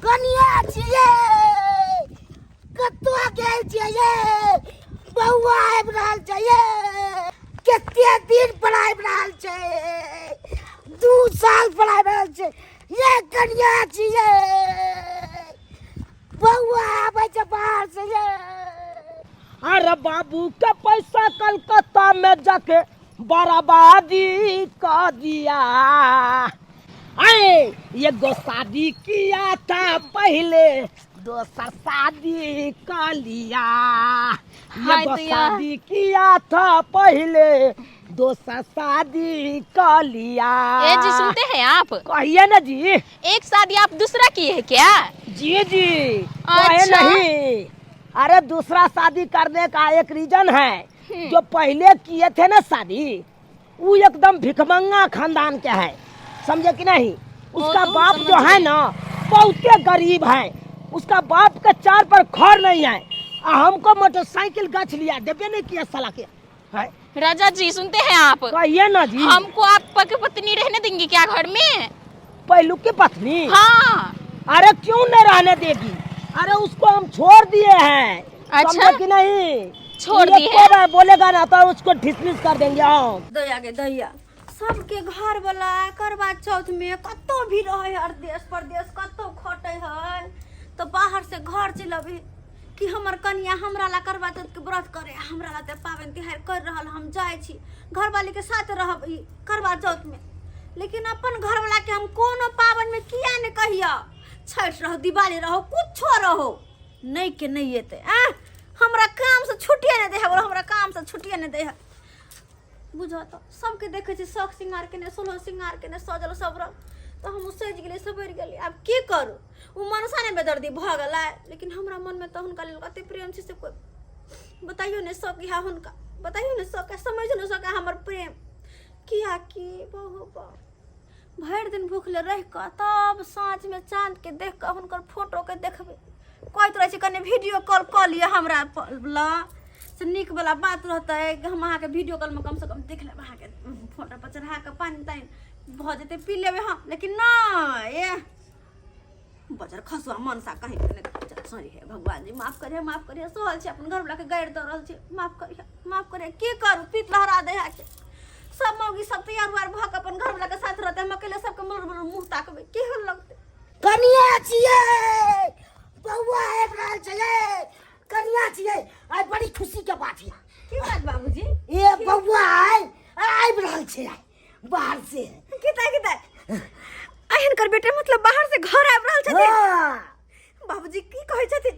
कनिया छिए कतवा गेल छिए बउआ आबि रहल छिए कते दिन पर आबि रहल छै 2 साल पर आबि रहल छै ये कनिया छिए बउआ आबै छै बाहर से ये अरे बाबू के पैसा कलकत्ता में जाके बर्बादी कर दिया। अरे ये गो शादी किया था पहले दूसरा शादी कर लिया। ये गो शादी किया था पहले दूसरा शादी कर लिया। ए जी सुनते हैं आप? कहिए ना जी। एक शादी आप दूसरा किए है क्या? जी जी अच्छा। नहीं, अरे दूसरा शादी करने का एक रीजन है। जो पहले किए थे ना शादी वो एकदम भिखमंगा खानदान के है, समझे कि नहीं। उसका बाप जो है ना बहुत गरीब है, उसका बाप के 4 पर घर नहीं है। हमको मोटरसाइकिल गछ लिया देवे नहीं किया साला के है। राजा जी सुनते हैं आप? कहिए ना जी। हमको आपकी पत्नी रहने देंगी क्या घर में? पहलू की पत्नी? हाँ। अरे क्यों नहीं रहने देगी? अरे उसको हम छोड़ दिए हैं। अच्छा? समझे कि नहीं? छोड़ दिए हैं? बोलेगा ना तो उसको डिसमिस कर देंगे हम। दया के दया सबके घर वाला करवा चौथ में कतो भी रहे हर देश प्रदेश कतो खटे है तो बाहर से घर चलबे कि हमर कन्या हमरा ला करवा चौथ के व्रत करे हमरा ला ते पाबन तिहार कर रहल हम जाय छी घर वाली के साथ रहब ई करवा चौथ में। लेकिन अपन घर वाला के हम कोनो पाबन में किया ने कहिया छठ रहो दिवाली रहो कुछो रहो नहीं के नहीं एते हमरा काम से छुट्टिए नहीं दे है हमरा काम से छुट्टिए नहीं दे है। बुझो तो सबके देखे छी शौक सिंगार के ने सोलह सिंगार के ने सजल सब रंग तो हम सज गेले सबर गेले अब की करू उ मनसा ने बेदर्दी भ गेला। लेकिन हमरा मन में तो हुनका लेल कते प्रेम छै से कोई बताइयो ने सब की हुनका बताइयो ने सब के समझ न सके हमर प्रेम किया की बहु भर दिन भूखले रह के तब साँझ में चांद के देख के हुनकर फोटो के देखबे कहत रहे छी कने वीडियो कॉल क लिया हमरा ला से निक वाला बात रहता है कि हम अहाँ के वीडियो कॉल में कम से कम देख लेब अहाँ के फोटो पर चढ़ा के पानी तानी भ जेते पी लेबे हम। लेकिन ना ये बजर खसुआ मनसा कहीं के सॉरी है भगवान जी माफ करिए सोहल छै अपन घर वाला के गाड़ द रहल छै माफ करिए की करू पीत लहरा दे है के सब मौगी सब तैयार हुआर भ के अपन घर वाला के साथ रहते हम अकेले सब के मुंह ताकबे की हल लगते। कनिया छिए बउआ आबि रहल छै कनिया छिए आई बड़ी खुशी के बात है। की बात बाबूजी? ये बउआ आबि रहल छै बाहर से किता अहन कर बेटे मतलब बाहर से घर आबि रहल छथिन। हाँ। बाबूजी की कहै छथिन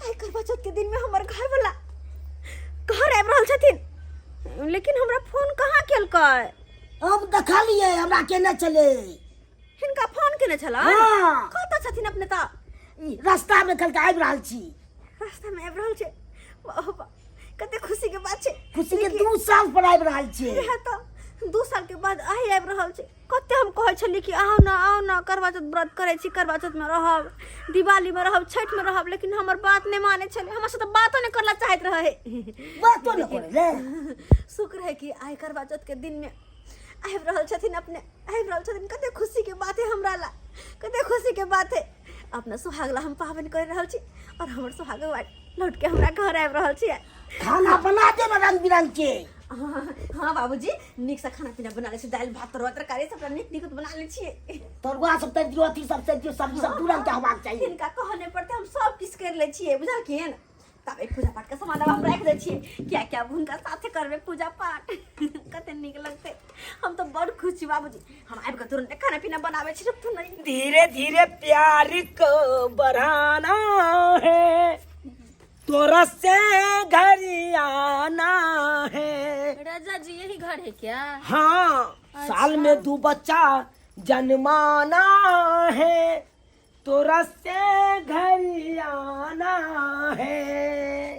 आई करवा चौथ के दिन में हमर घर वाला घर आबि रहल छथिन लेकिन हमरा फोन कहाँ केलकै? हम देखलिए हमरा केने चले हिनका फोन केने छला? हाँ। कतऽ छथिन अपने त? रास्ता में कल आबि रहल छी। रास्ता में आबि रहल छै वाह कते खुशी के बात छै। खुशी के 2 साल पर आबि रहल छी। इहे त 2 साल के बाद आइ आबि रहल छै। कते हम कहै छली कि आओ ना करवा चौथ व्रत करै छी करवा चौथ में रहब दिवाली में रहब छठ में रहब लेकिन हमर बात नहीं माने छले हमरा से त बातो नहीं करला चाहत रहे बातो नहीं करे रे। शुक्र है कि आई करवा चौथ के दिन में आबि रहल छथिन अपने आबि रहल छथिन कते खुशी के बात है हमरा ला कते खुशी के बात है। अपना सुहागला हम पावन कर रहल छी और हमर सुहाग लौट के हमरा घर आबि रहल छी। खाना बना दे रंग बिरंग के। हाँ बाबूजी निक से खाना पीना बना ले छी दाल भात तरुआ तरकारी सब निक बना ले छी। तरुआ सब तरुआ अथी सब सब्जी सब तुरंत होबाक चाहिए। इनका कहने पड़ते हम सब किस कर ले छी बुझल केन तब एक पूजा पाठ का सामान हम रख दे छी क्या उनका साथे करबे पूजा पाठ कते निक लगते। हम तो बड़ खुश छी बाबूजी हम आबि के तुरंत खाना पीना बनावे छी तू नहीं धीरे धीरे प्यार को बढ़ाना है तोरा से घर आना है। राजा जी यही घर है क्या? हाँ साल में 2 बच्चा जन्माना है तोरा से घर आना है।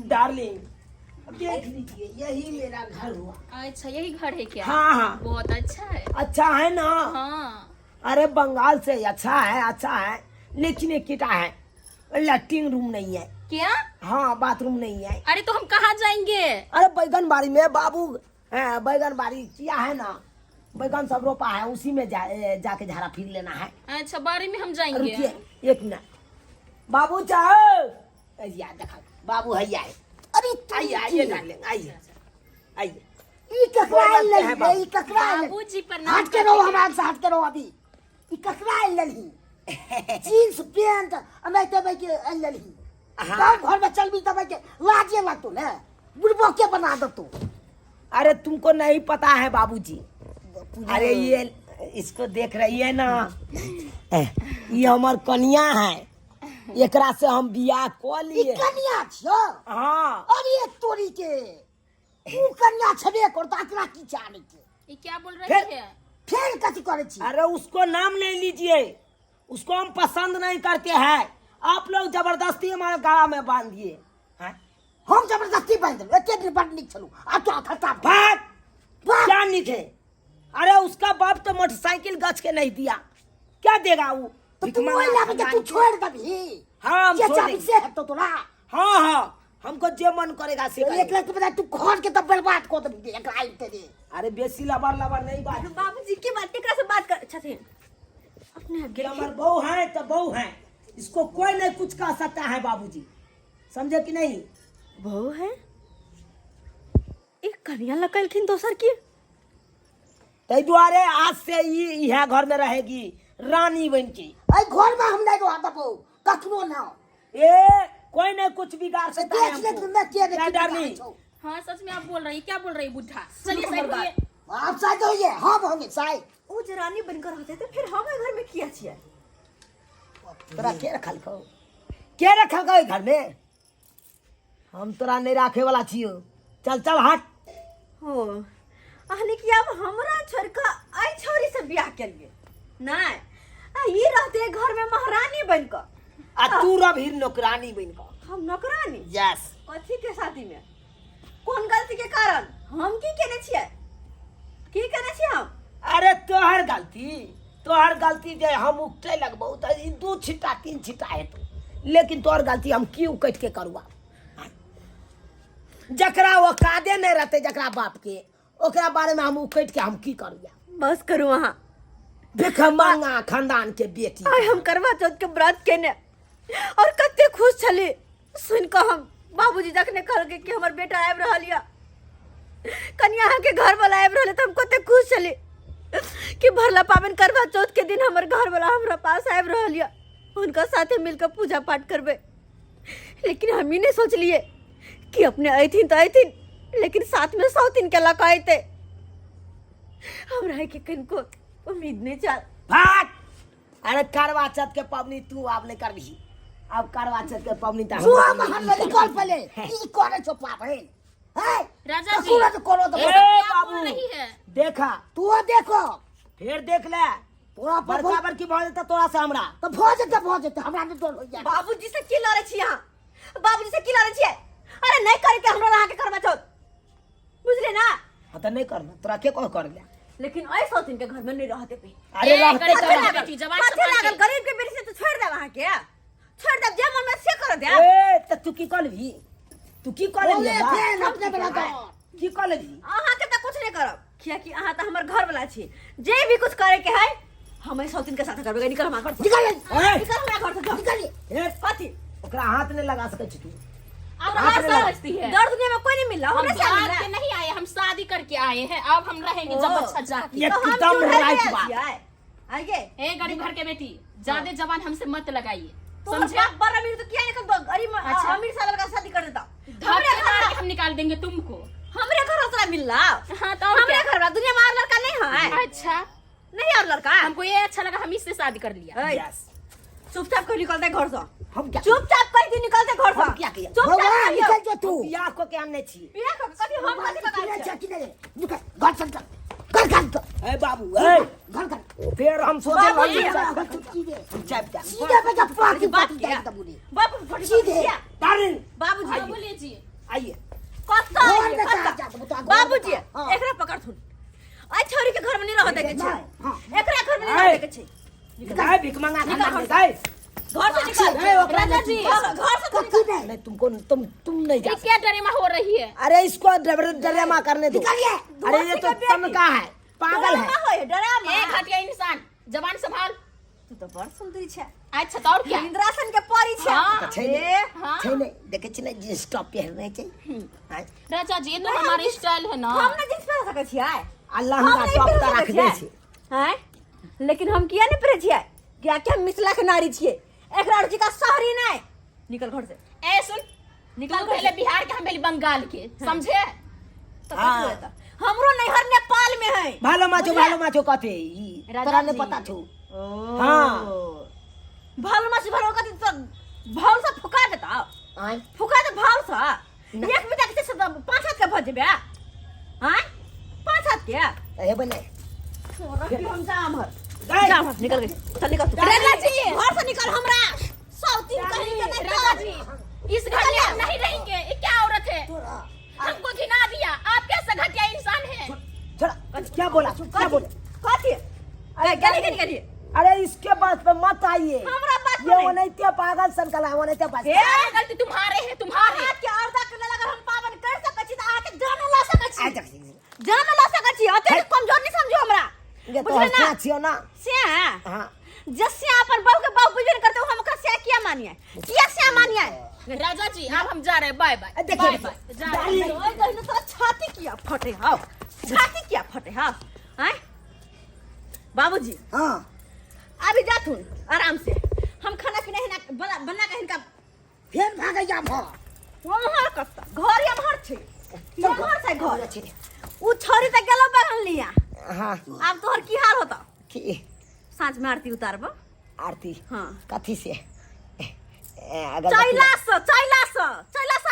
डार्लिंग देख लीजिए यही मेरा घर हुआ। अच्छा यही घर है क्या? हाँ बहुत अच्छा है। अच्छा है ना? हाँ। अरे बंगाल से अच्छा है लेकिन एक किटा है लैट्रिन रूम नहीं है। क्या? हाँ बाथरूम नहीं है। अरे तो हम कहाँ जाएंगे? अरे बैगन बाड़ी में बाबू बैगन बाड़ी किया है ना बैगन सब रोपा है उसी में जाके झाड़ा फिर लेना है। अच्छा बाड़ी में हम जाएंगे। रुकिए एक मिनट बाबू चाहो या देखा बाबू है आए अरे आइए आइए डार्लिंग आइए आइए ई ककरा बोलते लली हैं बाबू। ई ककरा बाबूजी प्रणाम हट के रहो हमारे से हट के रहो अभी ई ककरा लली जींस पैंट नहीं तो भाई के लली हाँ। गांव घर में चल भी तब के लाजे लग तू ना बुढ़बो के बना दो तू अरे तुमको नहीं पता है बाबूजी अरे ये इसको देख रही है ना ये हमार कन्या है एकरा से हम बियाह क ई लिए कन्या छियो हाँ अरे तोरी के तू कन्या छबे कर तो एकरा की जाने के ये क्या बोल फिर- रही है? फिर कथी करे छी अरे उसको नाम नहीं लीजिए उसको हम पसंद नहीं करते हैं आप लोग जबरदस्ती हमारे गला में बांध दिए हैं? हम जबरदस्ती बांध दे एते दिन बड़ निक छलू आ तो खता भाग भाग। क्या निके अरे उसका बाप तो मोटरसाइकिल गच के नहीं दिया क्या देगा वो तो तू भिखमंगा वही लाके तू खानदान छोड़ दबी हाँ हम ये छोड़ चाबी देंगे। से है तो तोरा हाँ हाँ हमको जो मन करेगा से एक करेंगे। लाख बता तू खोल के तब बर्बाद कर दबी एकरा आइते दे अरे बेसी लबर लबर नहीं बात बाबूजी की बात केकरा से बात कर अच्छा थे अपने कि आगे हमारे बहू है तो बहू है इसको कोई नहीं कुछ कह सकता है बाबूजी समझे कि नहीं बहू है एक कन्या लगलखिन दोसर की तै द्वारे आज से यह घर में रहेगी रानी बन के आई घर में हम नहीं रहा दबो कखनो ना ए कोई नहीं कुछ बिगाड़ सकता है देख ले हमको। तू मैं के क्या डार्लिंग? हाँ सच में आप बोल रही क्या बोल रही बुढ़ा चलिए सुनो साइड बात। होइए। आप शायद होइए हम होंगे शायद वो जे रानी बनकर रहते थे फिर हमें घर में किया छिए तोरा के रखल खो के रखल खो घर में हम तोरा नहीं रखे वाला छियो चल चल हट हो आहने कि अब हमरा छोड़ का आई छोरी से ब्याह कर लिए नहीं आ ये रहते घर में महारानी बनकर आ तू रभी नौकरानी बन को हम नौकरानी यस कथी के शादी में कौन गलती के कारण हम की केने छिए की केने छिए हम अरे तोहर गलती जे हम उठे लगबो त ई 2 छिट्टा 3 छिट्टा हेतौ लेकिन तोहर गलती हम क्यों कट के करुआ जकरा वो कादे नहीं रहते जकरा बाप के ओकरा बारे में हम उकट के हम की करुआ बस करू वहां भिखमंगा खानदान के बेटी आई हम करवा चौथ के व्रत केने और कते खुश छली सुन के हम बाबूजी देखने कहल के कि हमर बेटा आबि रहल या कन्या के घर वाला आबि रहल त हम कते खुश छली कि भरला पावन करवा चौथ के दिन हमर घर वाला हमरा पास आबि रहल या उनका साथे मिलकर पूजा पाठ करबे लेकिन हम ही नहीं सोच लिए कि अपने अइथिन तो अइथिन लेकिन साथ में सौतिन के लकाइते हमरा के कनको उम्मीद नहीं चल भाग अरे करवा चौथ के पवनी तू अब नहीं करबी अब करवा चौथ के पवनी त तू हम में निकल पहले ई करे छो पापे है राजा जी। तू करो तो ए क्या बाबू बोल रही है? देखा तू देखो फिर देख ले तोरा पर बड़का बड़की भऽ जेतै तोरा से हमरा तो भोज हमरा ने तोड़ हो जाए बाबूजी से की लड़े छी यहाँ बाबूजी से की लड़े छी अरे नहीं करे के हमरा रहा के करवा चौथ बुझले ना हाँ तो नहीं करना तोरा के कह कर ले लेकिन ऐसा दिन के घर में नहीं रहते पे अरे ए, रहते गरीब तो घर रहते। में बेटी जवान पाछे संभाल लागल के। गरीब के बेटी से तो छोड़ दे वहां के छोड़ दे जे मन में से कर दे ए त तू की करबी तू की करबी बोले बा? फेन अपने बना दो की करबी अहाँ के तो कुछ नहीं करब किया कि अहाँ तो हमर घर वाला छी जे भी कुछ करे के है हम ऐसा दिन के साथ करबे निकल हमार घर से निकल ए निकल हमरा घर से जाओ। निकल ए कथी ओकरा हाथ नहीं लगा सकै छी तू आप हाथ हमारे में लगा। समझती है दर्द दुनिया में कोई नहीं मिला हम हमरे से भाग मिला के नहीं आए हम शादी करके आए हैं अब हम रहेंगे जब ओ। अच्छा जाके ये तो हम एकदम क्यों राइट रहते बात हैं? आगे ए गरीब घर के बेटी ज्यादा जवान हमसे मत लगाइए तो समझे बाप बड़ा अमीर तो क्या निकल दो गरीब अच्छा। अमीर साल का शादी कर देता धक्के मार के हम निकाल देंगे तुमको हमरे घर वाला मिल रहा हाँ तो और हमरे क्या? घर वाला दुनिया में और लड़का नहीं है अच्छा नहीं और लड़का हमको ये अच्छा लगा हम इससे शादी कर लिया ए, यस चुपचाप कर निकलते घर से हम क्या चुपचाप करके निकलते घर से हम क्या किया? चुपचाप भगवान करियो। निकल जो तू बियाह को के हम नहीं छी बिया कर कथी हम कथी किने बताई जा किने निकल घर चल कर कर ए बाबू ए घर कर फिर हम सोचे बाबूजी। हम चाप जा सीधे पे जब पार्टी बात पार्टी किया जाए तब बोली बाप फटी सीधे। डार्लिंग बाबूजी हाँ, बोलिए जी आइए कत्ता घर में कहा जा तो बाबूजी हाँ। एकरा पकड़ थुन आई छोरी के घर में नहीं रह देके छै हाँ। एकरा घर में नहीं रह देके छै गाय भिख मंगा खा गाय घर से निकल ए, ओकरा राजा जी घर से कथी नहीं नहीं तुमको तुम नहीं जा ये क्या डरेमा हो रही है अरे इसको ड्रामा करने दो निकालिए अरे ये तो तनका है पागल है होय डरा ए घटिया इंसान जवान संभाल तू तो बड़ सुंदरी छै अच्छा तो और क्या इंद्रासन के परी छे हाँ। छै ने हाँ। छै ने देखे छी ने जींस टॉप पहनने छै आय राजा जी ये तो हमारे स्टाइल है ना हम ना जींस पहिर सकै छियै अल्लाह हमरा टॉप का रख दे छै हैं लेकिन हम किया नहीं पहिरे छियै किया कि हम मिथिला के नारी छियै एकरा लड़की का शहरी नहीं निकल घर से ए सुन निकल तू पहले बिहार के हम पहले बंगाल के समझे तो कैसे होता हमरो नैहर नेपाल में है भालो माछो कथे ई राजा तोरा ने जी। पता छौ हाँ। भाल मासी भाल का तो भाल से फुका देता आय फुका दे भाल से एक बिता के से 5 हाथ के भज जेबे हैं 5 हाथ के हे बने रखी हम जाम हर गए। जाम हर निकल गई चल निकल तू राजा जी। घर से निकल हमरा सौतीन कहीं के नहीं राजा जी इस घर में हम नहीं रहेंगे ये क्या औरत है हमको घिना दिया आप कैसा घटिया इंसान है छोड़ा क्या बोला कथी अरे गली गली अरे इसके बात पे मत आइए हमरा बात पे ये नहीं। वो नहीं ते पागल सन कला वो नहीं ते पास सारी गलती तुम्हारे है तुम्हारे हाथ के अर्धा करने लगा हम पावन कर सकै छी त आके जान ला सकै आय छी देख जान ला सकै छी अते कमजोर नहीं समझो हमरा ये तो बुझले ना हंसना छियो ना से हाँ जैसे अपन बहू के बहू बुझे करते हो हम ओकरा से किया मानिए किया से मानिए राजा जी अब हम जा रहे हैं बाय बाय देखिए, बाय बाय जा रहे हैं ओए कहीं तो छाती किया फटे हां छाती किया फटे हां हैं बाबूजी हाँ अभी जा तू आराम से हम खाना पीना है ना बना के इनका फिर भागे जा भो वहां कत्ता घर या घर छे ये घर से घर अच्छे उ छोरी त गेलो बगल लिया हाँ अब तोहर की हाल होता की सांझ में आरती उतारबो आरती हाँ कथी से अगर चैला से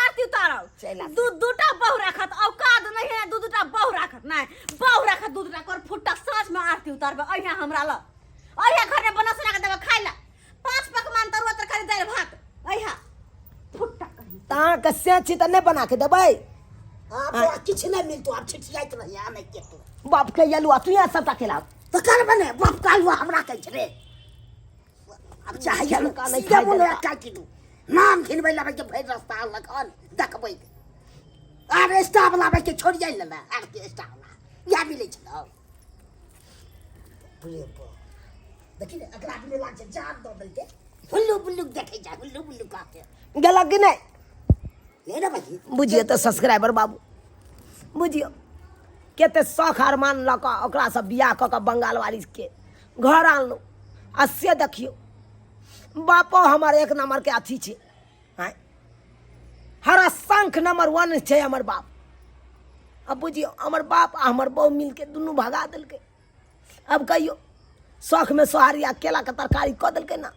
आरती उतारो चैला से। दूटा बहु रखत औकात नहीं है दूटा बहु रखत नहीं बहु रखत दूटा कर फुट्टा सांझ में आरती उतारबो अहिया हमरा ल अहिया घर में बना सुना के देबो खाइ ला 5 पकवान तरुआ तरकारी दाल भात अहिया फुट्टा कहीं ता कसे छी त नहीं बना के देबै आप तो किछ नहीं मिलतो आप छिटियाइत रही आ नहीं के तो बाप के यलुआ तू यहाँ सब खेला तो कर बने बाप कालवा हमरा कह छरे अब चाहे सीधा का नहीं सीधा खाई बोले देता। का की तू नाम खिनबै लाबे के भैर रास्ता लखन देखबै आर स्टाफ लाबे के छोड़ जाई ले आर के स्टाफ या मिले छलो बुले बो देखि ने अगला दिन लाग छै जान दो दल के हुल्लू बुल्लू देखे जा हुल्लू बुल्लू का के गलत कि नहीं ले ना भाई बुझिए तो सब्सक्राइबर बाबू बुझियो केते शौख अरमान लऽ कऽ ओकरा से बियाह कऽ कऽ बंगाल वाली के घर आनलहुँ आ से देखियो बापो हमर 1 नंबर के अथी छै आय हर संख नंबर 1 छै हमर बाप अब बुझियो हमर बाप आ हमर बहू मिल के दुनू भगा देलकै अब कहियो शौख में सोहारी आ केला के तरकारी कऽ देलकै ना